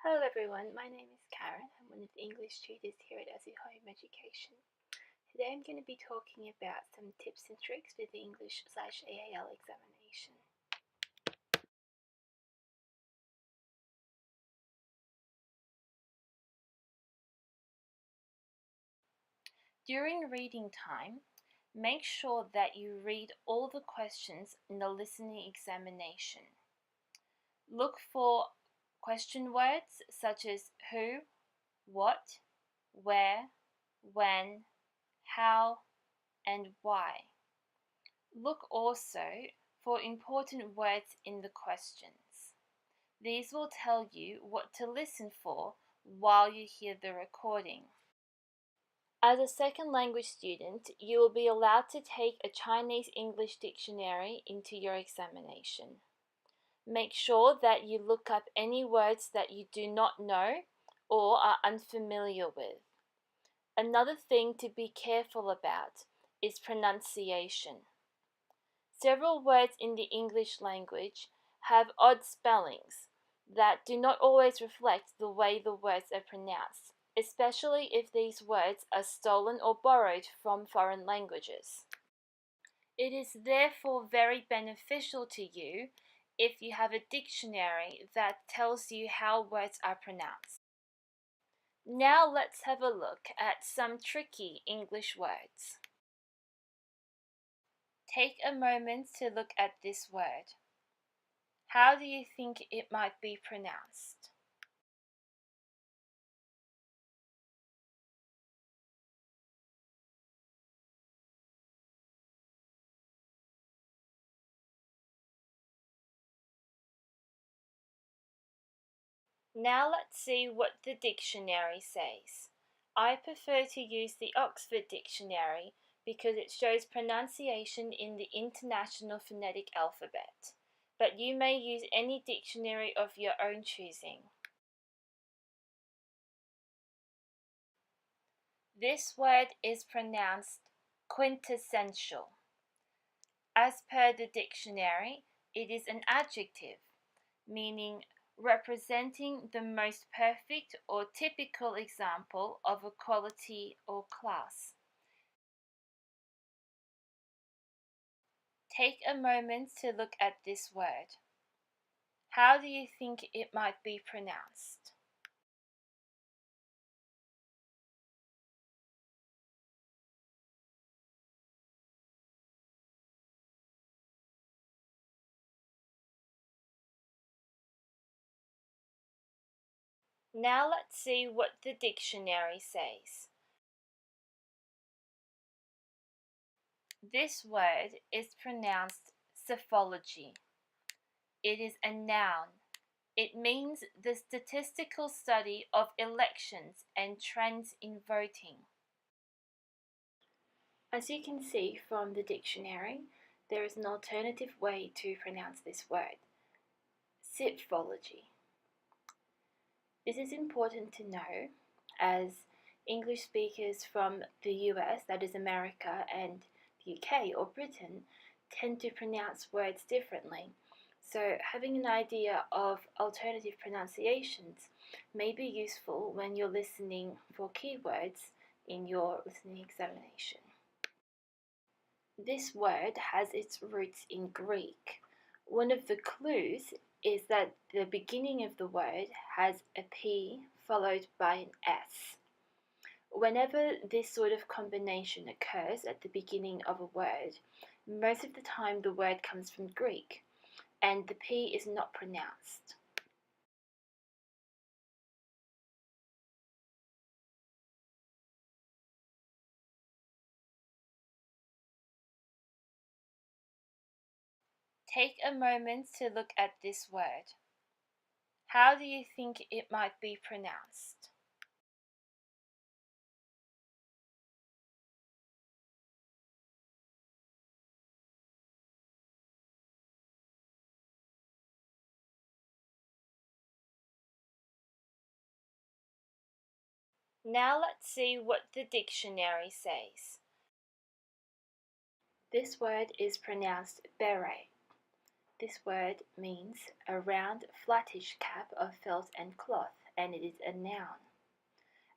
Hello everyone, my name is Karyn. I'm one of the English tutors here at Aussie Home Education. Today I'm going to be talking about some tips and tricks for the English/EAL examination. During reading time, make sure that you read all the questions in the listening examination. Look for question words such as who, what, where, when, how, and why. Look also for important words in the questions. These will tell you what to listen for while you hear the recording. As a second language student, you will be allowed to take a Chinese-English dictionary into your examination. Make sure that you look up any words that you do not know or are unfamiliar with. Another thing to be careful about is pronunciation. Several words in the English language have odd spellings that do not always reflect the way the words are pronounced, especially if these words are stolen or borrowed from foreign languages. It is therefore very beneficial to you if you have a dictionary that tells you how words are pronounced. Now let's have a look at some tricky English words. Take a moment to look at this word. How do you think it might be pronounced? Now let's see what the dictionary says. I prefer to use the Oxford Dictionary because it shows pronunciation in the International Phonetic Alphabet, but you may use any dictionary of your own choosing. This word is pronounced quintessential. As per the dictionary, it is an adjective, meaning representing the most perfect or typical example of a quality or class. Take a moment to look at this word. How do you think it might be pronounced? Now let's see what the dictionary says. This word is pronounced psephology. It is a noun. It means the statistical study of elections and trends in voting. As you can see from the dictionary, there is an alternative way to pronounce this word, psephology. This is important to know as English speakers from the US, that is America, and the UK or Britain tend to pronounce words differently. So having an idea of alternative pronunciations may be useful when you're listening for keywords in your listening examination. This word has its roots in Greek. One of the clues is that the beginning of the word has a P followed by an S. Whenever this sort of combination occurs at the beginning of a word, most of the time the word comes from Greek, and the P is not pronounced. Take a moment to look at this word. How do you think it might be pronounced? Now let's see what the dictionary says. This word is pronounced beret. This word means a round, flattish cap of felt and cloth and it is a noun.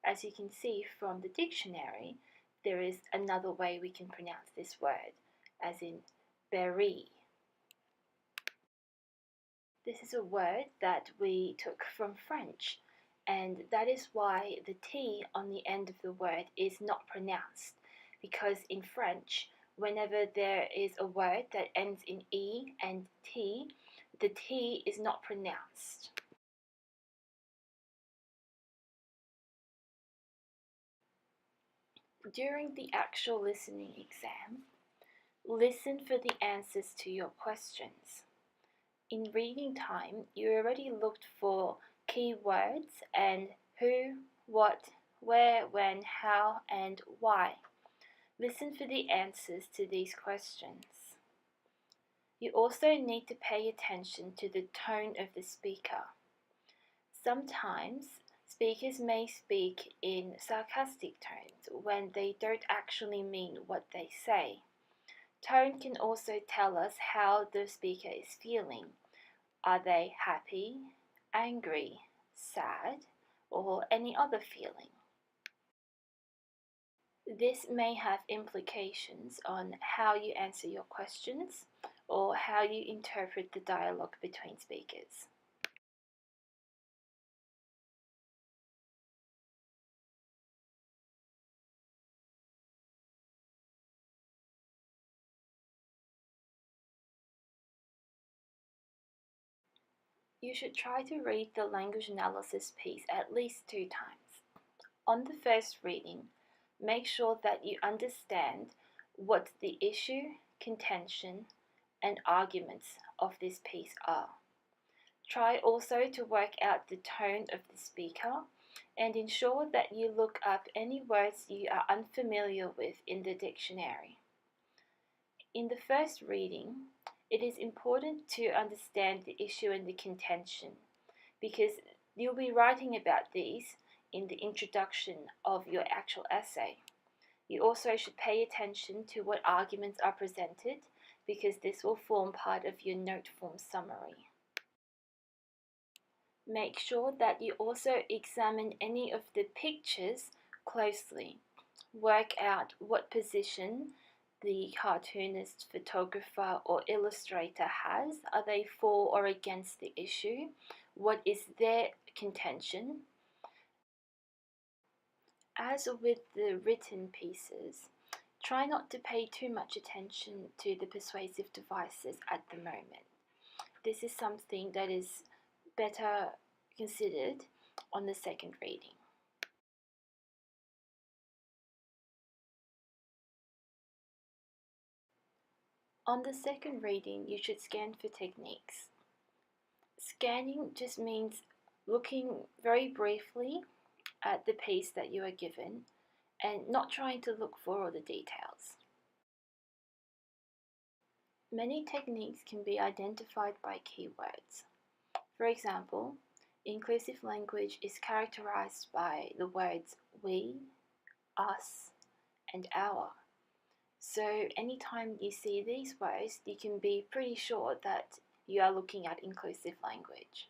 As you can see from the dictionary, there is another way we can pronounce this word, as in berry. This is a word that we took from French, and that is why the T on the end of the word is not pronounced, because in French, whenever there is a word that ends in E and T, the T is not pronounced. During the actual listening exam, listen for the answers to your questions. In reading time, you already looked for keywords and who, what, where, when, how, and why. Listen for the answers to these questions. You also need to pay attention to the tone of the speaker. Sometimes speakers may speak in sarcastic tones when they don't actually mean what they say. Tone can also tell us how the speaker is feeling. Are they happy, angry, sad, or any other feeling? This may have implications on how you answer your questions or how you interpret the dialogue between speakers. You should try to read the language analysis piece at least 2 times. On the first reading, make sure that you understand what the issue, contention, and arguments of this piece are. Try also to work out the tone of the speaker and ensure that you look up any words you are unfamiliar with in the dictionary. In the first reading, it is important to understand the issue and the contention because you'll be writing about these in the introduction of your actual essay. You also should pay attention to what arguments are presented because this will form part of your note form summary. Make sure that you also examine any of the pictures closely. Work out what position the cartoonist, photographer, or illustrator has. Are they for or against the issue? What is their contention? As with the written pieces, try not to pay too much attention to the persuasive devices at the moment. This is something that is better considered on the second reading. On the second reading, you should scan for techniques. Scanning just means looking very briefly at the piece that you are given and not trying to look for all the details. Many techniques can be identified by keywords. For example, inclusive language is characterized by the words we, us, and our. So anytime you see these words, you can be pretty sure that you are looking at inclusive language.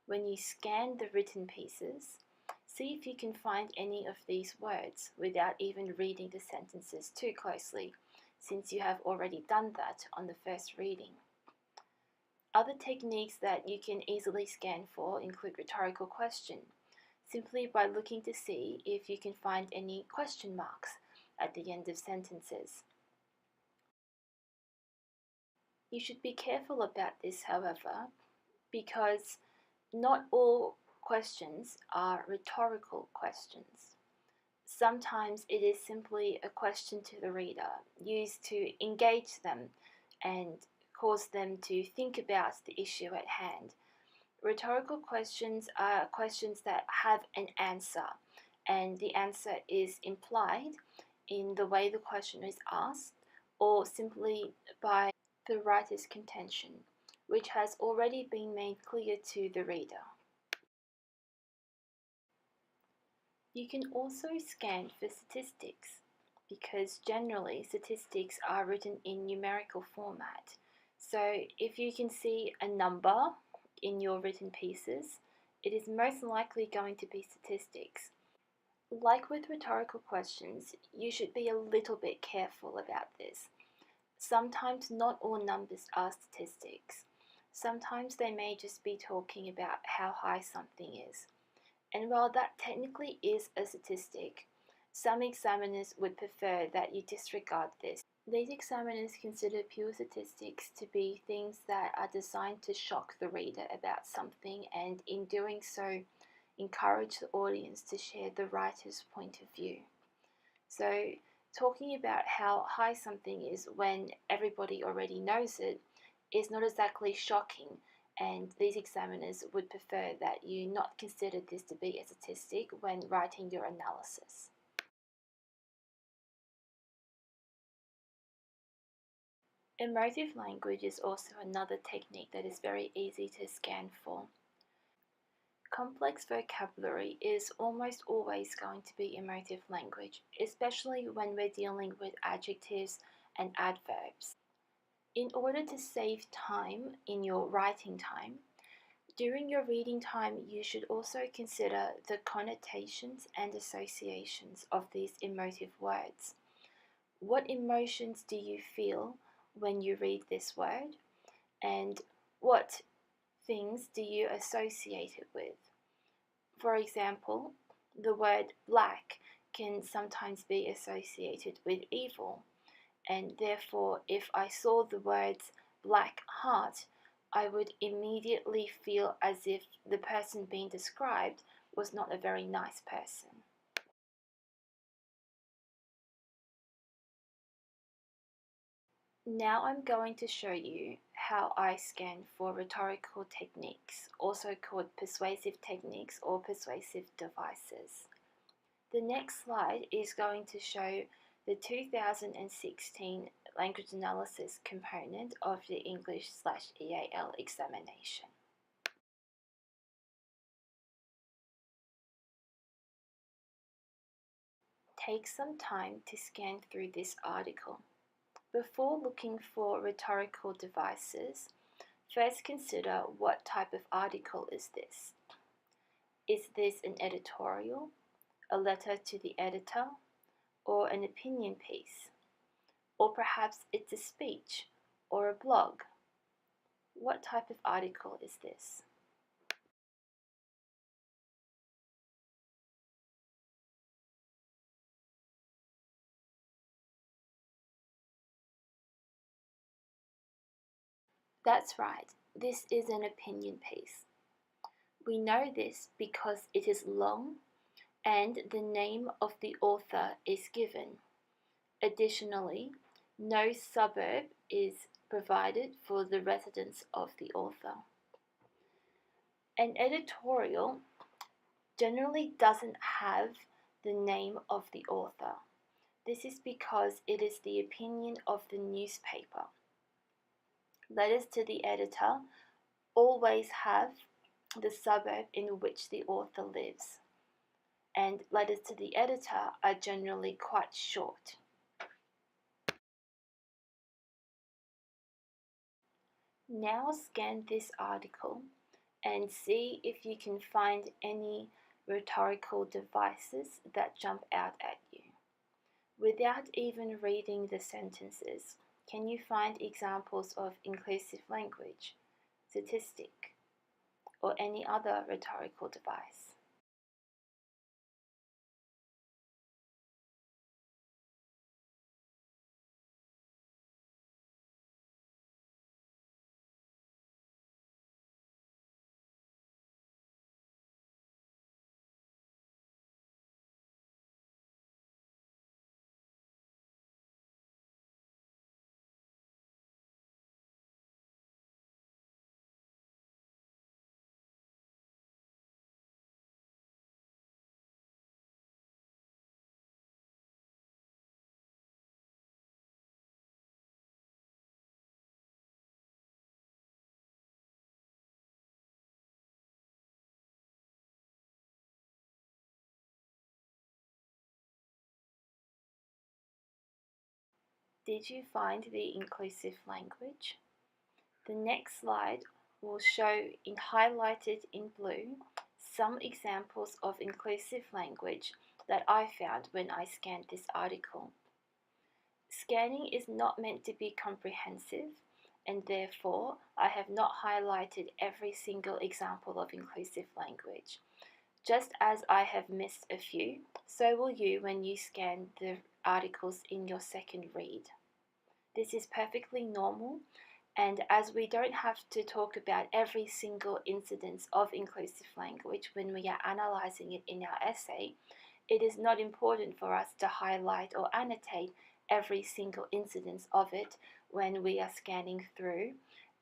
When you scan the written pieces, see if you can find any of these words without even reading the sentences too closely, since you have already done that on the first reading. Other techniques that you can easily scan for include rhetorical question, simply by looking to see if you can find any question marks at the end of sentences. You should be careful about this, however, because not all questions are rhetorical questions. Sometimes it is simply a question to the reader, used to engage them and cause them to think about the issue at hand. Rhetorical questions are questions that have an answer, and the answer is implied in the way the question is asked or simply by the writer's contention, which has already been made clear to the reader. You can also scan for statistics because generally statistics are written in numerical format. So if you can see a number in your written pieces, it is most likely going to be statistics. Like with rhetorical questions, you should be a little bit careful about this. Sometimes not all numbers are statistics. Sometimes they may just be talking about how high something is. And while that technically is a statistic, some examiners would prefer that you disregard this. These examiners consider pure statistics to be things that are designed to shock the reader about something, and in doing so, encourage the audience to share the writer's point of view. So, talking about how high something is when everybody already knows it is not exactly shocking, and these examiners would prefer that you not consider this to be a statistic when writing your analysis. Emotive language is also another technique that is very easy to scan for. Complex vocabulary is almost always going to be emotive language, especially when we're dealing with adjectives and adverbs. In order to save time in your writing time, during your reading time, you should also consider the connotations and associations of these emotive words. What emotions do you feel when you read this word? And what things do you associate it with? For example, the word black can sometimes be associated with evil, and therefore, if I saw the words black heart, I would immediately feel as if the person being described was not a very nice person. Now I'm going to show you how I scan for rhetorical techniques, also called persuasive techniques or persuasive devices. The next slide is going to show the 2016 language analysis component of the English/EAL examination. Take some time to scan through this article. Before looking for rhetorical devices, first consider what type of article is this. Is this an editorial, a letter to the editor, or an opinion piece? Or perhaps it's a speech or a blog. What type of article is this? That's right, this is an opinion piece. We know this because it is long and the name of the author is given. Additionally, no suburb is provided for the residence of the author. An editorial generally doesn't have the name of the author. This is because it is the opinion of the newspaper. Letters to the editor always have the suburb in which the author lives, and letters to the editor are generally quite short. Now scan this article and see if you can find any rhetorical devices that jump out at you. Without even reading the sentences, can you find examples of inclusive language, statistic, or any other rhetorical device? Did you find the inclusive language? The next slide will show in highlighted in blue some examples of inclusive language that I found when I scanned this article. Scanning is not meant to be comprehensive, and therefore I have not highlighted every single example of inclusive language. Just as I have missed a few, so will you when you scan the articles in your second read. This is perfectly normal, and as we don't have to talk about every single incidence of inclusive language when we are analysing it in our essay, it is not important for us to highlight or annotate every single incidence of it when we are scanning through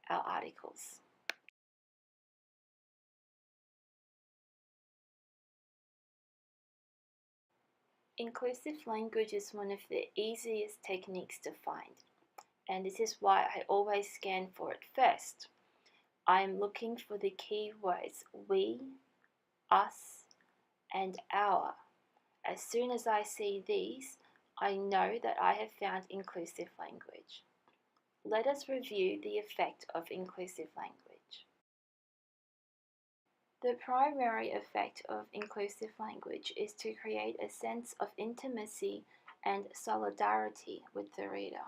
our articles. Inclusive language is one of the easiest techniques to find, and this is why I always scan for it first. I am looking for the key words we, us, and our. As soon as I see these, I know that I have found inclusive language. Let us review the effect of inclusive language. The primary effect of inclusive language is to create a sense of intimacy and solidarity with the reader.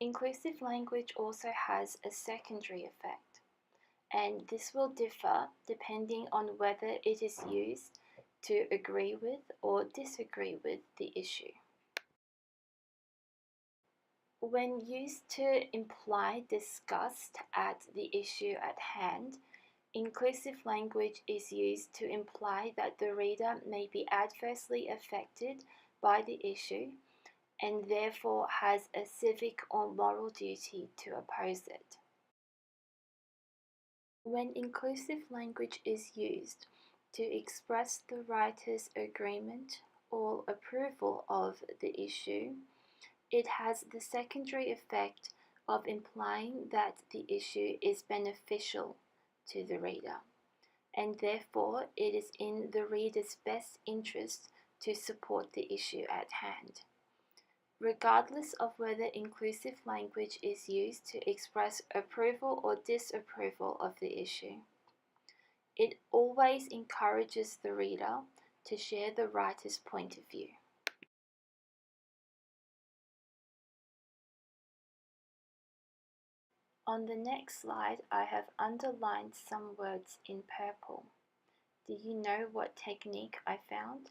Inclusive language also has a secondary effect, and this will differ depending on whether it is used to agree with or disagree with the issue. When used to imply disgust at the issue at hand, inclusive language is used to imply that the reader may be adversely affected by the issue and therefore has a civic or moral duty to oppose it. When inclusive language is used to express the writer's agreement or approval of the issue, it has the secondary effect of implying that the issue is beneficial to the reader, and therefore it is in the reader's best interest to support the issue at hand. Regardless of whether inclusive language is used to express approval or disapproval of the issue, it always encourages the reader to share the writer's point of view. On the next slide, I have underlined some words in purple. Do you know what technique I found?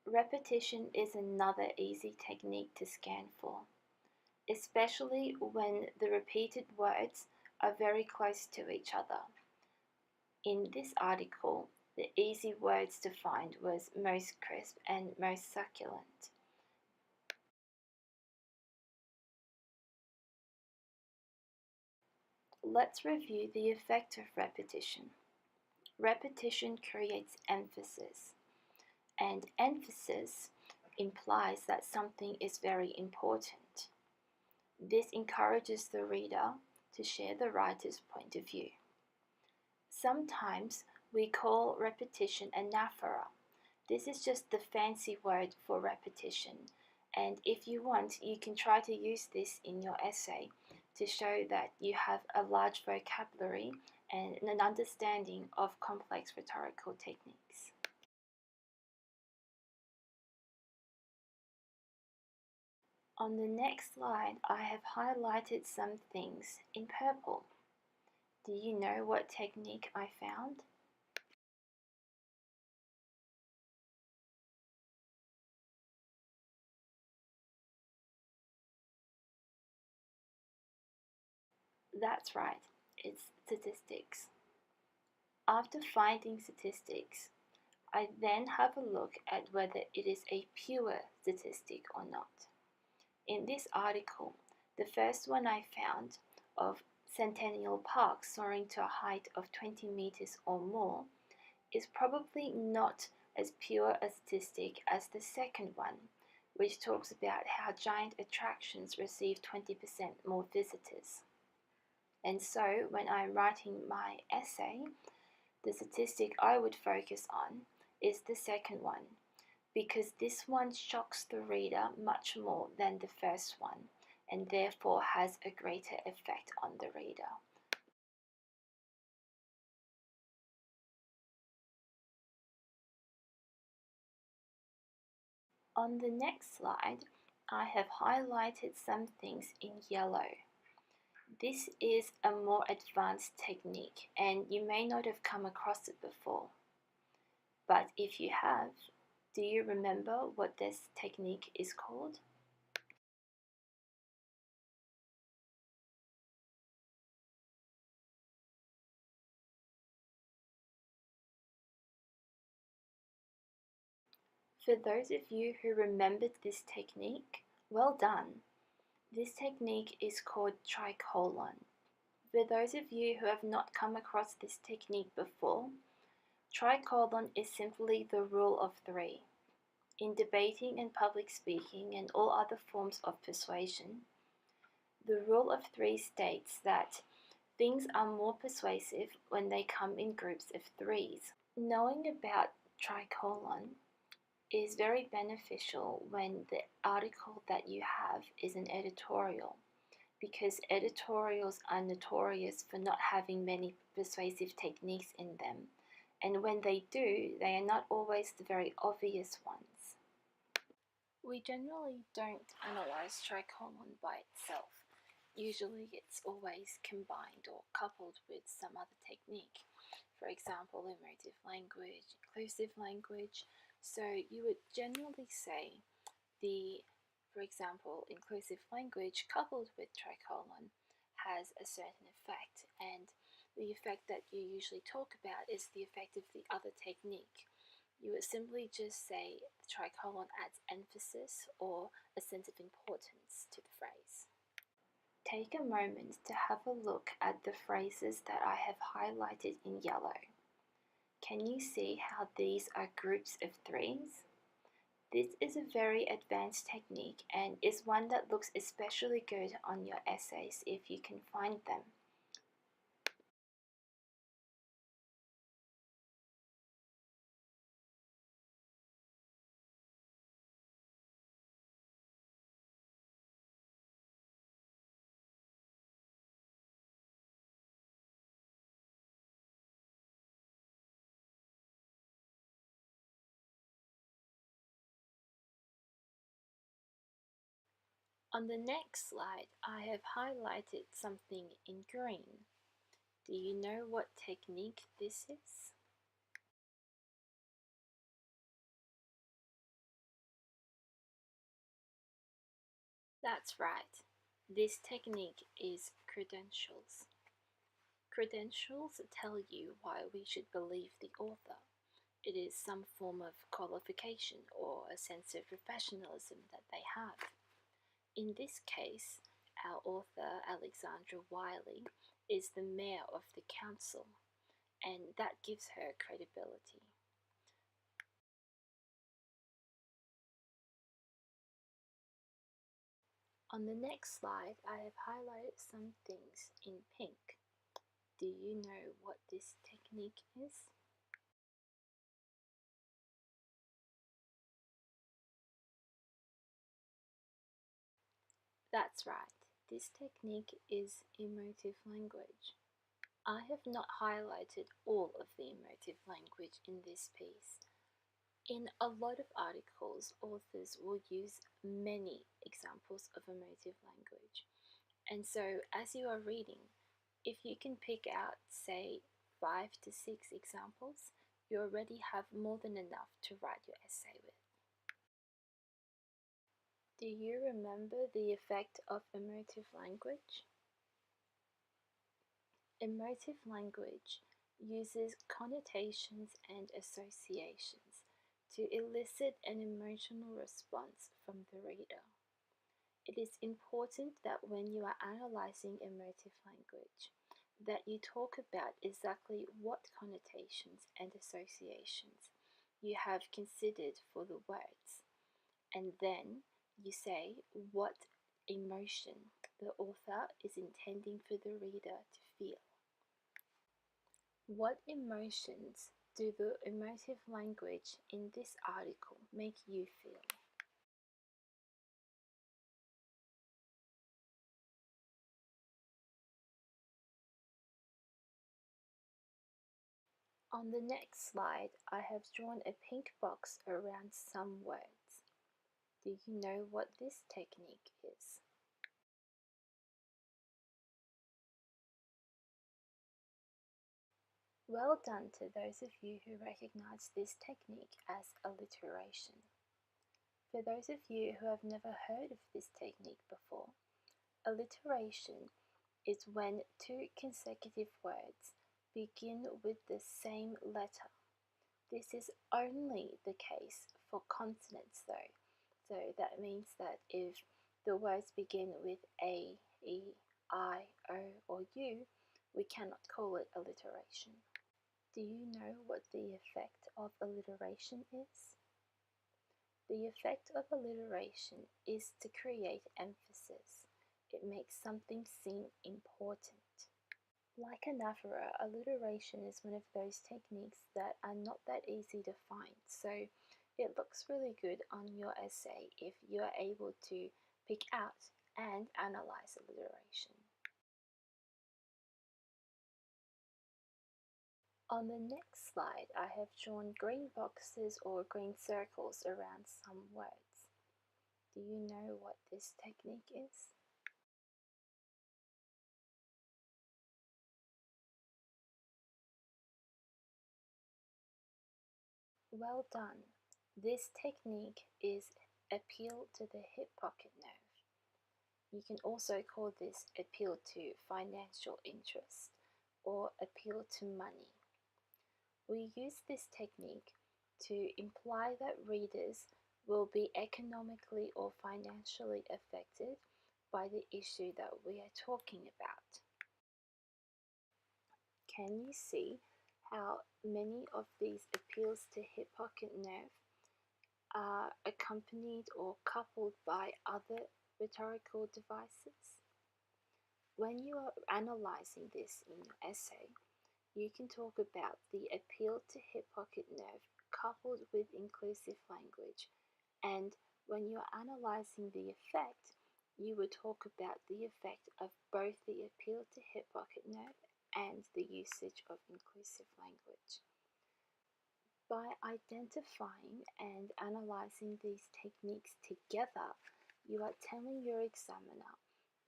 Repetition is another easy technique to scan for, especially when the repeated words are very close to each other. In this article, the easy words to find was most crisp and most succulent. Let's review the effect of repetition. Repetition creates emphasis, and emphasis implies that something is very important. This encourages the reader to share the writer's point of view. Sometimes we call repetition anaphora. This is just the fancy word for repetition, and if you want, you can try to use this in your essay to show that you have a large vocabulary and an understanding of complex rhetorical techniques. On the next slide, I have highlighted some things in purple. Do you know what technique I found? That's right, it's statistics. After finding statistics, I then have a look at whether it is a pure statistic or not. In this article, the first one I found of Centennial Park soaring to a height of 20 meters or more is probably not as pure a statistic as the second one, which talks about how giant attractions receive 20% more visitors. And so when I'm writing my essay, the statistic I would focus on is the second one, because this one shocks the reader much more than the first one and therefore has a greater effect on the reader. On the next slide, I have highlighted some things in yellow. This is a more advanced technique and you may not have come across it before. But if you have, do you remember what this technique is called? For those of you who remembered this technique, well done. This technique is called tricolon. For those of you who have not come across this technique before, tricolon is simply the rule of three. In debating and public speaking and all other forms of persuasion, the rule of three states that things are more persuasive when they come in groups of threes. Knowing about tricolon is very beneficial when the article that you have is an editorial, because editorials are notorious for not having many persuasive techniques in them, and when they do, they are not always the very obvious ones. We generally don't analyze tricolon by itself. Usually it's always combined or coupled with some other technique. For example, emotive language, inclusive language. So you would generally say for example, inclusive language coupled with tricolon has a certain effect, and the effect that you usually talk about is the effect of the other technique. You would simply just say the tricolon adds emphasis or a sense of importance to the phrase. Take a moment to have a look at the phrases that I have highlighted in yellow. Can you see how these are groups of threes? This is a very advanced technique and is one that looks especially good on your essays if you can find them. On the next slide, I have highlighted something in green. Do you know what technique this is? That's right. This technique is credentials. Credentials tell you why we should believe the author. It is some form of qualification or a sense of professionalism that they have. In this case, our author, Alexandra Wiley, is the mayor of the council, and that gives her credibility. On the next slide, I have highlighted some things in pink. Do you know what this technique is? That's right, this technique is emotive language. I have not highlighted all of the emotive language in this piece. In a lot of articles, authors will use many examples of emotive language. And so as you are reading, if you can pick out, say, 5 to 6 examples, you already have more than enough to write your essay with. Do you remember the effect of emotive language? Emotive language uses connotations and associations to elicit an emotional response from the reader. It is important that when you are analyzing emotive language, that you talk about exactly what connotations and associations you have considered for the words, and then you say what emotion the author is intending for the reader to feel. What emotions do the emotive language in this article make you feel? On the next slide, I have drawn a pink box around some words. Do you know what this technique is? Well done to those of you who recognize this technique as alliteration. For those of you who have never heard of this technique before, alliteration is when two consecutive words begin with the same letter. This is only the case for consonants though, so that means that if the words begin with A, E, I, O or U, we cannot call it alliteration. Do you know what the effect of alliteration is? The effect of alliteration is to create emphasis. It makes something seem important. Like anaphora, alliteration is one of those techniques that are not that easy to find, so it looks really good on your essay if you are able to pick out and analyze alliteration. On the next slide, I have drawn green boxes or green circles around some words. Do you know what this technique is? Well done. This technique is appeal to the hip pocket nerve. You can also call this appeal to financial interest or appeal to money. We use this technique to imply that readers will be economically or financially affected by the issue that we are talking about. Can you see how many of these appeals to hip pocket nerve are accompanied or coupled by other rhetorical devices? When you are analyzing this in your essay, you can talk about the appeal to hip pocket nerve coupled with inclusive language, and when you are analyzing the effect, you would talk about the effect of both the appeal to hip pocket nerve and the usage of inclusive language. By identifying and analyzing these techniques together, you are telling your examiner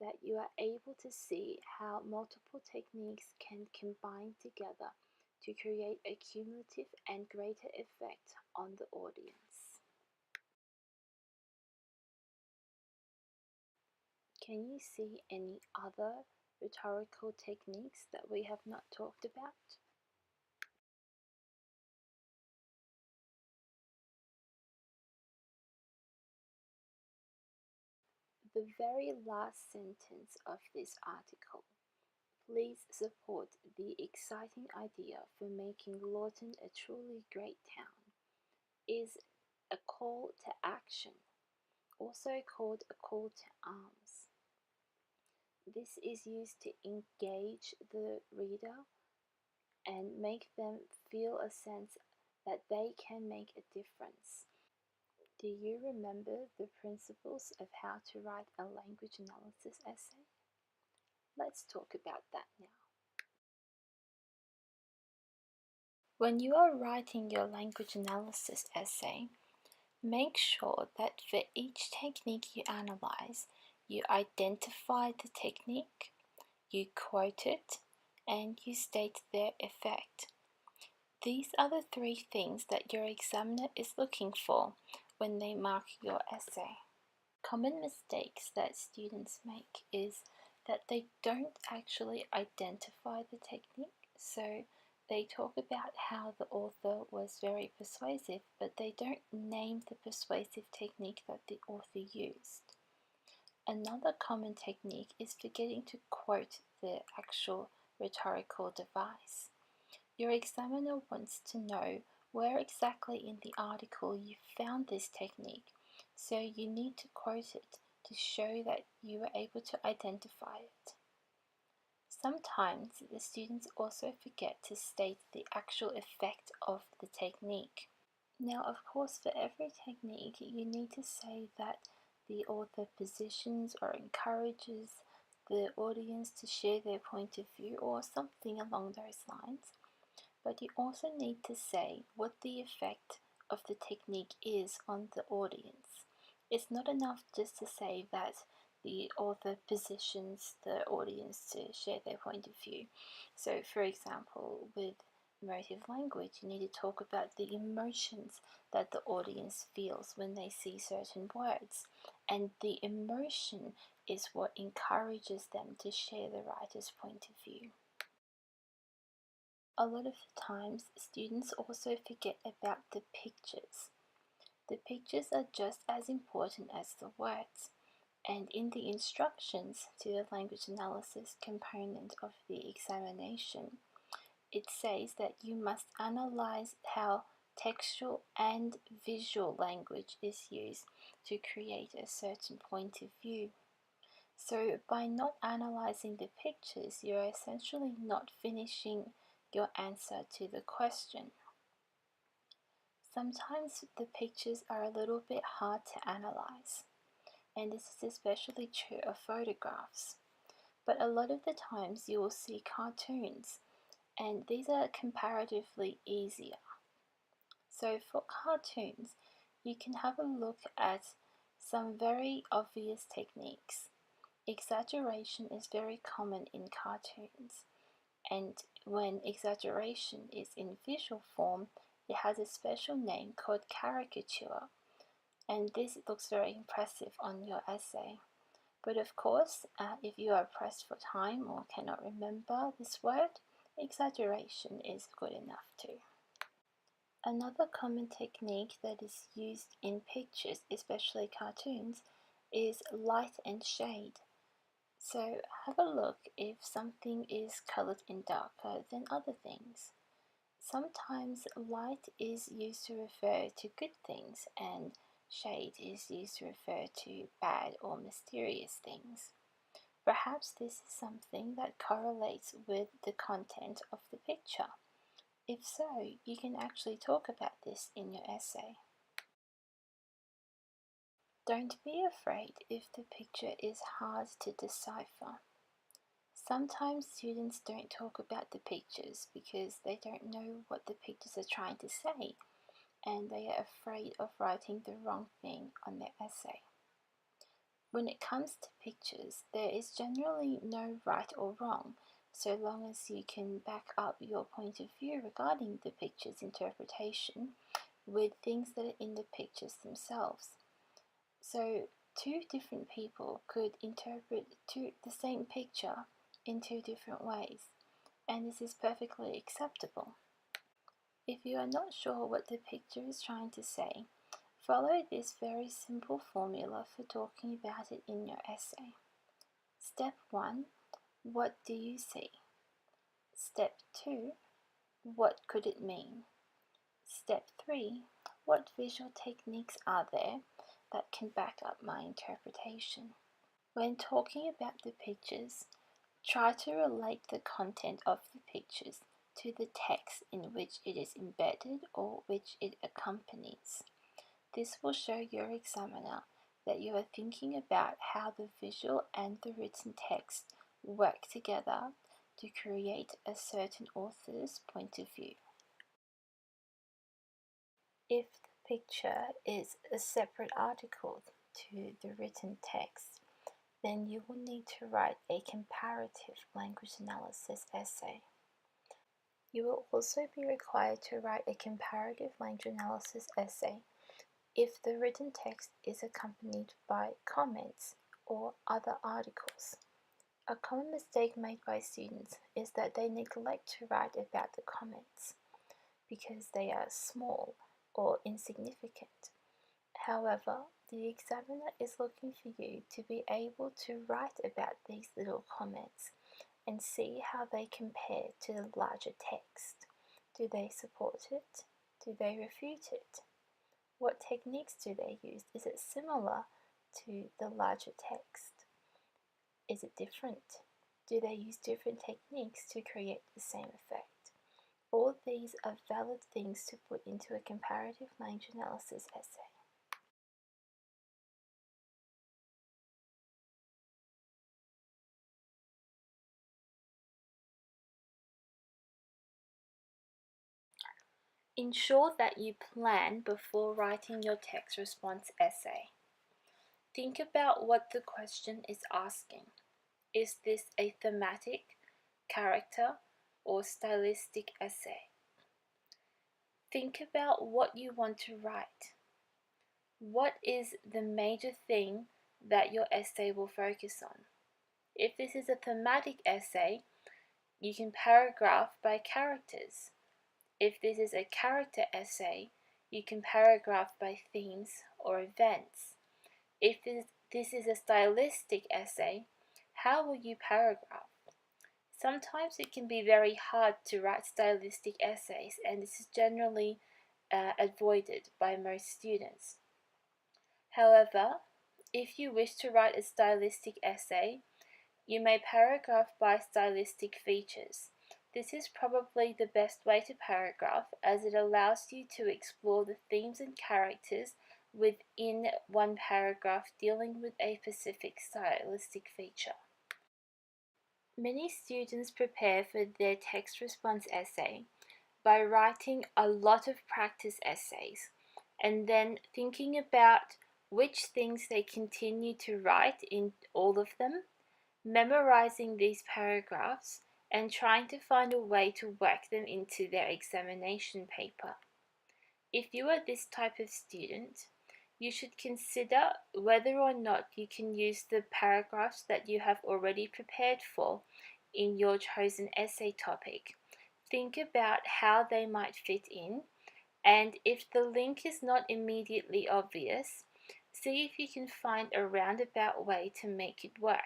that you are able to see how multiple techniques can combine together to create a cumulative and greater effect on the audience. Can you see any other rhetorical techniques that we have not talked about? The very last sentence of this article, please support the exciting idea for making Lawton a truly great town, is a call to action, also called a call to arms. This is used to engage the reader and make them feel a sense that they can make a difference. Do you remember the principles of how to write a language analysis essay? Let's talk about that now. When you are writing your language analysis essay, make sure that for each technique you analyze, you identify the technique, you quote it, and you state their effect. These are the three things that your examiner is looking for when they mark your essay. Common mistakes that students make is that they don't actually identify the technique, so they talk about how the author was very persuasive, but they don't name the persuasive technique that the author used. Another common technique is forgetting to quote the actual rhetorical device. Your examiner wants to know where exactly in the article you found this technique, so you need to quote it to show that you were able to identify it. Sometimes the students also forget to state the actual effect of the technique. Now, of course, for every technique, you need to say that the author positions or encourages the audience to share their point of view or something along those lines. But you also need to say what the effect of the technique is on the audience. It's not enough just to say that the author positions the audience to share their point of view. So, for example, with emotive language, you need to talk about the emotions that the audience feels when they see certain words, and the emotion is what encourages them to share the writer's point of view. A lot of the times, students also forget about the pictures. The pictures are just as important as the words, and in the instructions to the language analysis component of the examination, it says that you must analyze how textual and visual language is used to create a certain point of view. So by not analyzing the pictures, you're essentially not finishing your answer to the question. Sometimes the pictures are a little bit hard to analyze, and this is especially true of photographs. But a lot of the times you will see cartoons, and these are comparatively easier. So for cartoons, you can have a look at some very obvious techniques. Exaggeration is very common in cartoons, and when exaggeration is in visual form, it has a special name called caricature, and this looks very impressive on your essay. But of course, if you are pressed for time or cannot remember this word, exaggeration is good enough too. Another common technique that is used in pictures, especially cartoons, is light and shade. So have a look if something is colored in darker than other things. Sometimes light is used to refer to good things and shade is used to refer to bad or mysterious things. Perhaps this is something that correlates with the content of the picture. If so, you can actually talk about this in your essay. Don't be afraid if the picture is hard to decipher. Sometimes students don't talk about the pictures because they don't know what the pictures are trying to say, and they are afraid of writing the wrong thing on their essay. When it comes to pictures, there is generally no right or wrong, so long as you can back up your point of view regarding the picture's interpretation with things that are in the pictures themselves. So, two different people could interpret the same picture in two different ways, and this is perfectly acceptable. If you are not sure what the picture is trying to say, follow this very simple formula for talking about it in your essay. Step 1. What do you see? Step 2. What could it mean? Step 3. What visual techniques are there that can back up my interpretation? When talking about the pictures, try to relate the content of the pictures to the text in which it is embedded or which it accompanies. This will show your examiner that you are thinking about how the visual and the written text work together to create a certain author's point of view. If the picture is a separate article to the written text, then you will need to write a comparative language analysis essay. You will also be required to write a comparative language analysis essay if the written text is accompanied by comments or other articles. A common mistake made by students is that they neglect to write about the comments because they are small or insignificant. However, the examiner is looking for you to be able to write about these little comments and see how they compare to the larger text. Do they support it? Do they refute it? What techniques do they use? Is it similar to the larger text? Is it different? Do they use different techniques to create the same effect? All these are valid things to put into a comparative language analysis essay. Ensure that you plan before writing your text response essay. Think about what the question is asking. Is this a thematic, character, or stylistic essay? Think about what you want to write. What is the major thing that your essay will focus on? If this is a thematic essay, you can paragraph by characters. If this is a character essay, you can paragraph by themes or events. If this is a stylistic essay, how will you paragraph? Sometimes it can be very hard to write stylistic essays, and this is generally avoided by most students. However, if you wish to write a stylistic essay, you may paragraph by stylistic features. This is probably the best way to paragraph, as it allows you to explore the themes and characters within one paragraph dealing with a specific stylistic feature. Many students prepare for their text response essay by writing a lot of practice essays and then thinking about which things they continue to write in all of them, memorizing these paragraphs, and trying to find a way to work them into their examination paper. If you are this type of student, you should consider whether or not you can use the paragraphs that you have already prepared for in your chosen essay topic. Think about how they might fit in, and if the link is not immediately obvious, see if you can find a roundabout way to make it work.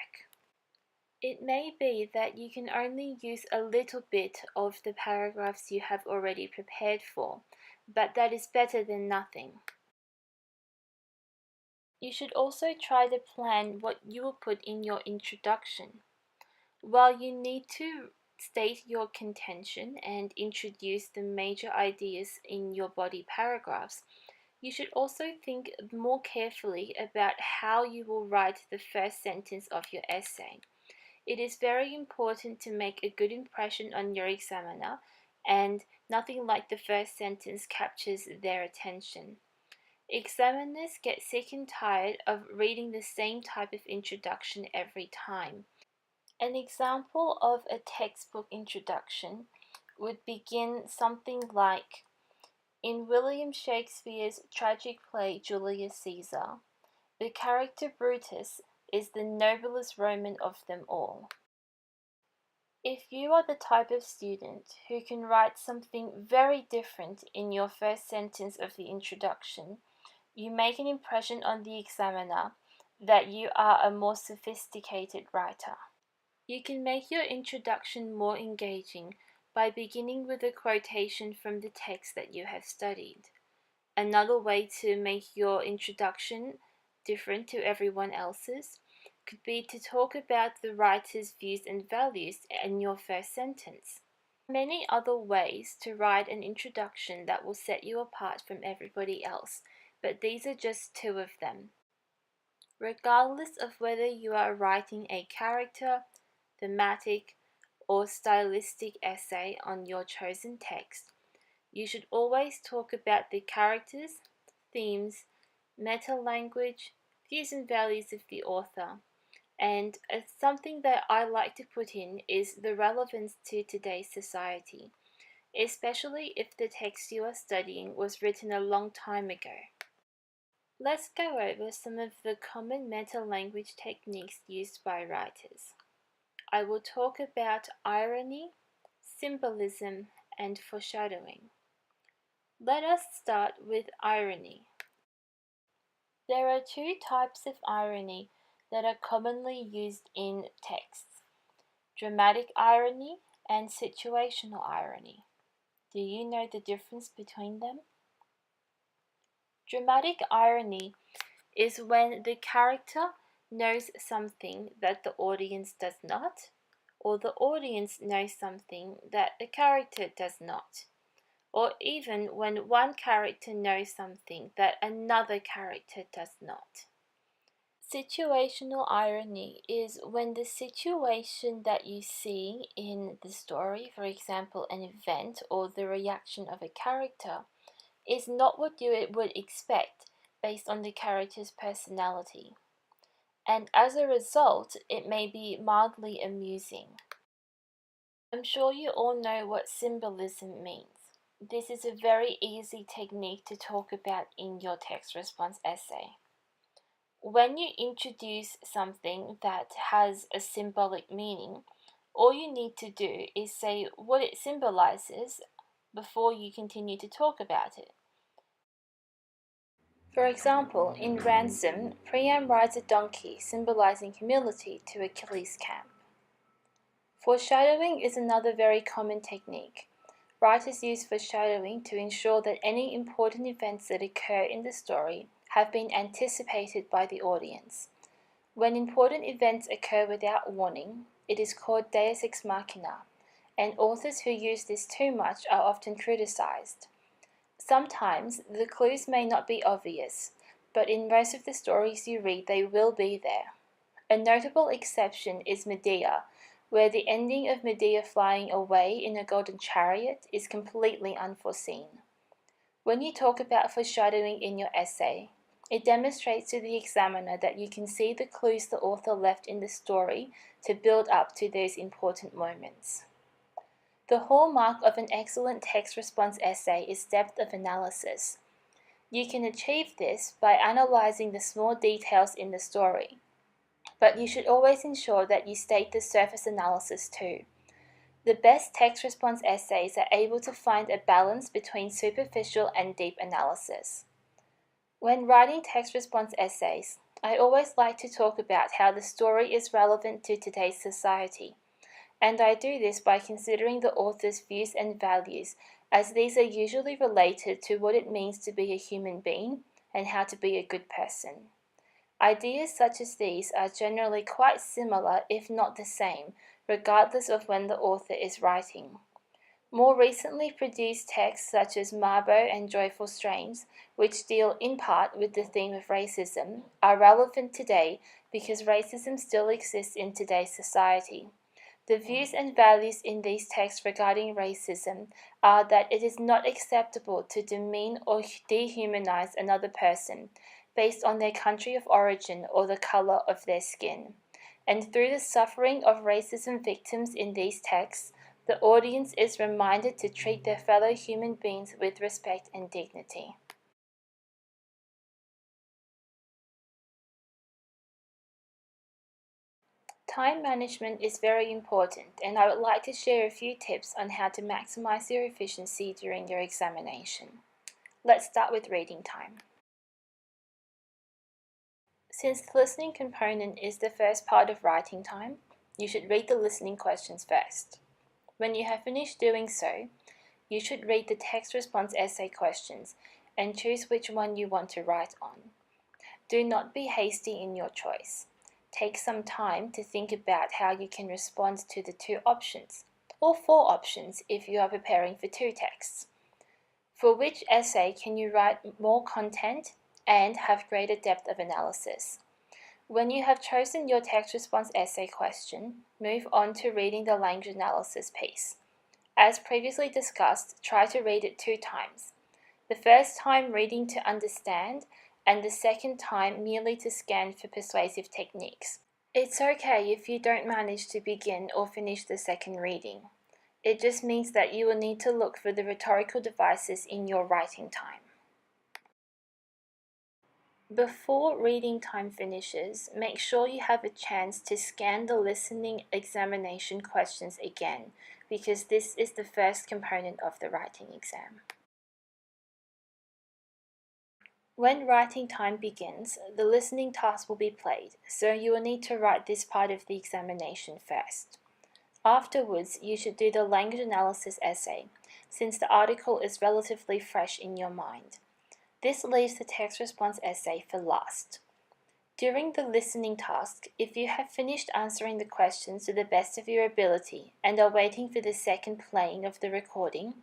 It may be that you can only use a little bit of the paragraphs you have already prepared for, but that is better than nothing. You should also try to plan what you will put in your introduction. While you need to state your contention and introduce the major ideas in your body paragraphs, you should also think more carefully about how you will write the first sentence of your essay. It is very important to make a good impression on your examiner, and nothing like the first sentence captures their attention. Examiners get sick and tired of reading the same type of introduction every time. An example of a textbook introduction would begin something like, in William Shakespeare's tragic play Julius Caesar, the character Brutus is the noblest Roman of them all. If you are the type of student who can write something very different in your first sentence of the introduction, you make an impression on the examiner that you are a more sophisticated writer. You can make your introduction more engaging by beginning with a quotation from the text that you have studied. Another way to make your introduction different to everyone else's could be to talk about the writer's views and values in your first sentence. There are many other ways to write an introduction that will set you apart from everybody else, but these are just two of them. Regardless of whether you are writing a character, thematic, or stylistic essay on your chosen text, you should always talk about the characters, themes, meta-language, views and values of the author. And something that I like to put in is the relevance to today's society, especially if the text you are studying was written a long time ago. Let's go over some of the common meta-language techniques used by writers. I will talk about irony, symbolism, and foreshadowing. Let us start with irony. There are two types of irony that are commonly used in texts: dramatic irony and situational irony. Do you know the difference between them? Dramatic irony is when the character knows something that the audience does not, or the audience knows something that the character does not, or even when one character knows something that another character does not. Situational irony is when the situation that you see in the story, for example an event or the reaction of a character, is not what you would expect based on the character's personality, and as a result it may be mildly amusing. I'm sure you all know what symbolism means. This is a very easy technique to talk about in your text response essay. When you introduce something that has a symbolic meaning, all you need to do is say what it symbolizes before you continue to talk about it. For example, in Ransom, Priam rides a donkey, symbolizing humility, to Achilles' camp. Foreshadowing is another very common technique. Writers use foreshadowing to ensure that any important events that occur in the story have been anticipated by the audience. When important events occur without warning, it is called deus ex machina, and authors who use this too much are often criticized. Sometimes the clues may not be obvious, but in most of the stories you read they will be there. A notable exception is Medea, where the ending of Medea flying away in a golden chariot is completely unforeseen. When you talk about foreshadowing in your essay, it demonstrates to the examiner that you can see the clues the author left in the story to build up to those important moments. The hallmark of an excellent text response essay is depth of analysis. You can achieve this by analyzing the small details in the story, but you should always ensure that you state the surface analysis too. The best text response essays are able to find a balance between superficial and deep analysis. When writing text response essays, I always like to talk about how the story is relevant to today's society, and I do this by considering the author's views and values, as these are usually related to what it means to be a human being and how to be a good person. Ideas such as these are generally quite similar, if not the same, regardless of when the author is writing. More recently produced texts such as Mabo and Joyful Strains, which deal in part with the theme of racism, are relevant today because racism still exists in today's society. The views and values in these texts regarding racism are that it is not acceptable to demean or dehumanize another person based on their country of origin or the color of their skin. And through the suffering of racism victims in these texts, the audience is reminded to treat their fellow human beings with respect and dignity. Time management is very important, and I would like to share a few tips on how to maximize your efficiency during your examination. Let's start with reading time. Since the listening component is the first part of writing time, you should read the listening questions first. When you have finished doing so, you should read the text response essay questions and choose which one you want to write on. Do not be hasty in your choice. Take some time to think about how you can respond to the two options, or four options if you are preparing for two texts. For which essay can you write more content and have greater depth of analysis? When you have chosen your text response essay question, move on to reading the language analysis piece. As previously discussed, try to read it 2 times. The first time reading to understand, and the second time merely to scan for persuasive techniques. It's okay if you don't manage to begin or finish the second reading. It just means that you will need to look for the rhetorical devices in your writing time. Before reading time finishes, make sure you have a chance to scan the listening examination questions again, because this is the first component of the writing exam. When writing time begins, the listening task will be played, so you will need to write this part of the examination first. Afterwards, you should do the language analysis essay, since the article is relatively fresh in your mind. This leaves the text response essay for last. During the listening task, if you have finished answering the questions to the best of your ability and are waiting for the second playing of the recording,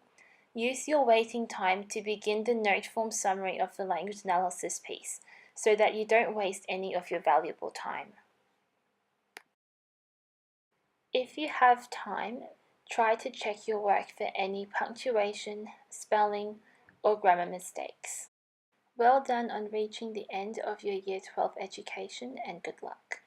use your waiting time to begin the note form summary of the language analysis piece so that you don't waste any of your valuable time. If you have time, try to check your work for any punctuation, spelling, or grammar mistakes. Well done on reaching the end of your Year 12 education, and good luck.